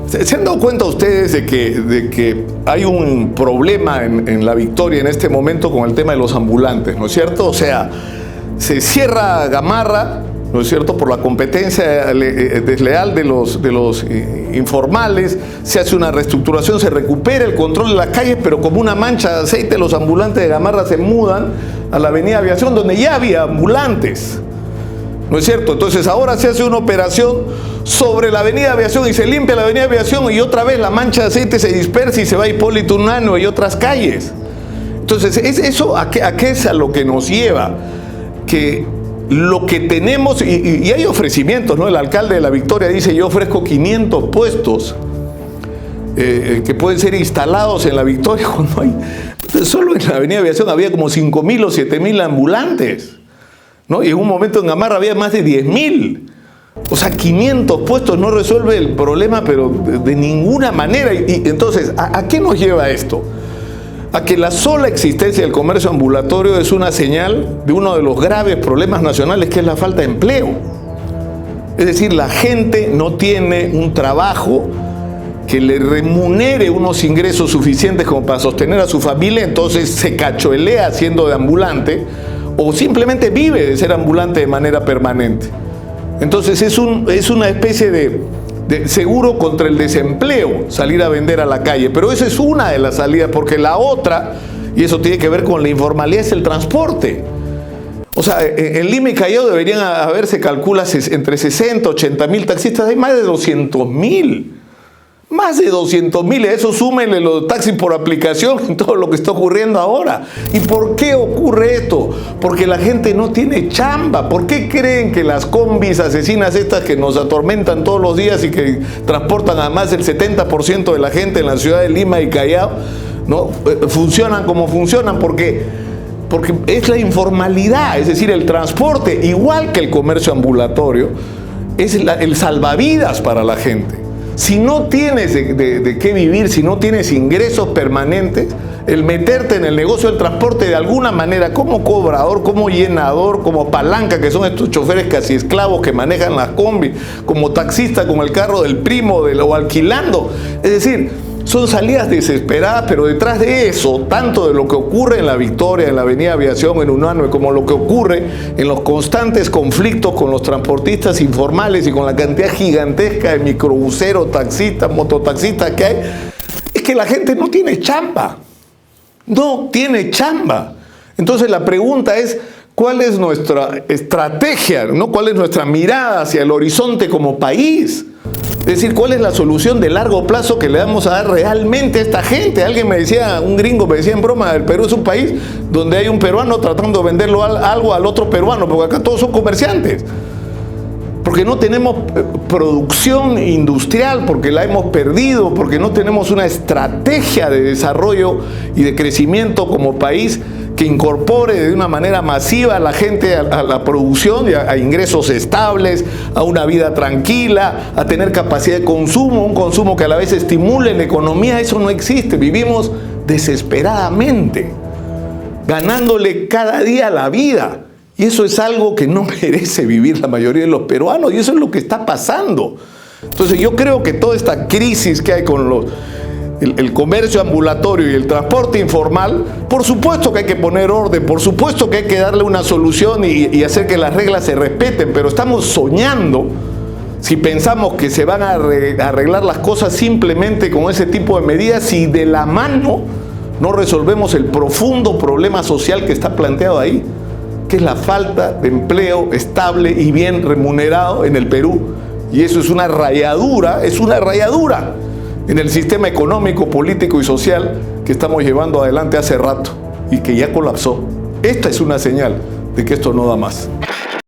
¿Se han dado cuenta ustedes de que hay un problema en La Victoria en este momento con el tema de los ambulantes, ¿no es cierto? O sea, se cierra Gamarra, ¿no es cierto?, por la competencia desleal de los informales, se hace una reestructuración, se recupera el control de las calles, pero como una mancha de aceite los ambulantes de Gamarra se mudan a la avenida Aviación, donde ya había ambulantes, ¿no es cierto? Entonces ahora se hace una operación sobre la avenida Aviación y se limpia la avenida Aviación y otra vez la mancha de aceite se dispersa y se va a Hipólito Unanue y otras calles. Entonces, ¿eso a qué es a lo que nos lleva? Que lo que tenemos, y hay ofrecimientos, ¿no? El alcalde de La Victoria dice: yo ofrezco 500 puestos que pueden ser instalados en La Victoria, cuando hay, solo en la avenida Aviación había como 5.000 o 7.000 ambulantes, ¿no? Y en un momento en Gamarra había más de 10.000. O sea, 500 puestos no resuelve el problema, pero de ninguna manera. Y entonces, ¿a qué nos lleva esto? A que la sola existencia del comercio ambulatorio es una señal de uno de los graves problemas nacionales, que es la falta de empleo. Es decir, la gente no tiene un trabajo que le remunere unos ingresos suficientes como para sostener a su familia, entonces se cachoelea siendo de ambulante o simplemente vive de ser ambulante de manera permanente. Entonces es una especie de seguro contra el desempleo, salir a vender a la calle. Pero esa es una de las salidas, porque la otra, y eso tiene que ver con la informalidad, es el transporte. O sea, en Lima y Callao deberían haber, se calcula, entre 60 y 80 mil taxistas. Hay más de 200.000. Más de 200.000, eso súmenle los taxis por aplicación en todo lo que está ocurriendo ahora. ¿Y por qué ocurre esto? Porque la gente no tiene chamba. ¿Por qué creen que las combis asesinas estas que nos atormentan todos los días y que transportan a más del 70% de la gente en la ciudad de Lima y Callao, ¿no?, funcionan como funcionan? Porque es la informalidad, es decir, el transporte, igual que el comercio ambulatorio, es el salvavidas para la gente. Si no tienes de qué vivir, si no tienes ingresos permanentes, el meterte en el negocio del transporte de alguna manera, como cobrador, como llenador, como palanca, que son estos choferes casi esclavos que manejan las combis, como taxista con el carro del primo o alquilando. Es decir, son salidas desesperadas, pero detrás de eso, tanto de lo que ocurre en La Victoria, en la avenida Aviación, en Unanue, como lo que ocurre en los constantes conflictos con los transportistas informales y con la cantidad gigantesca de microbuseros, taxistas, mototaxistas que hay, es que la gente no tiene chamba. No tiene chamba. Entonces la pregunta es: ¿cuál es nuestra estrategia, ¿no? ¿Cuál es nuestra mirada hacia el horizonte como país? Es decir, ¿cuál es la solución de largo plazo que le vamos a dar realmente a esta gente? Alguien me decía, un gringo me decía en broma, el Perú es un país donde hay un peruano tratando de venderlo algo al otro peruano, porque acá todos son comerciantes. Porque no tenemos producción industrial, porque la hemos perdido, porque no tenemos una estrategia de desarrollo y de crecimiento como país que incorpore de una manera masiva a la gente a la producción, y a ingresos estables, a una vida tranquila, a tener capacidad de consumo, un consumo que a la vez estimule la economía. Eso no existe. Vivimos desesperadamente, ganándole cada día la vida. Y eso es algo que no merece vivir la mayoría de los peruanos, y eso es lo que está pasando. Entonces yo creo que toda esta crisis que hay con el comercio ambulatorio y el transporte informal, por supuesto que hay que poner orden, por supuesto que hay que darle una solución y hacer que las reglas se respeten, pero estamos soñando si pensamos que se van a arreglar las cosas simplemente con ese tipo de medidas, si de la mano no resolvemos el profundo problema social que está planteado ahí, que es la falta de empleo estable y bien remunerado en el Perú. Y eso es una rayadura en el sistema económico, político y social que estamos llevando adelante hace rato y que ya colapsó. Esta es una señal de que esto no da más.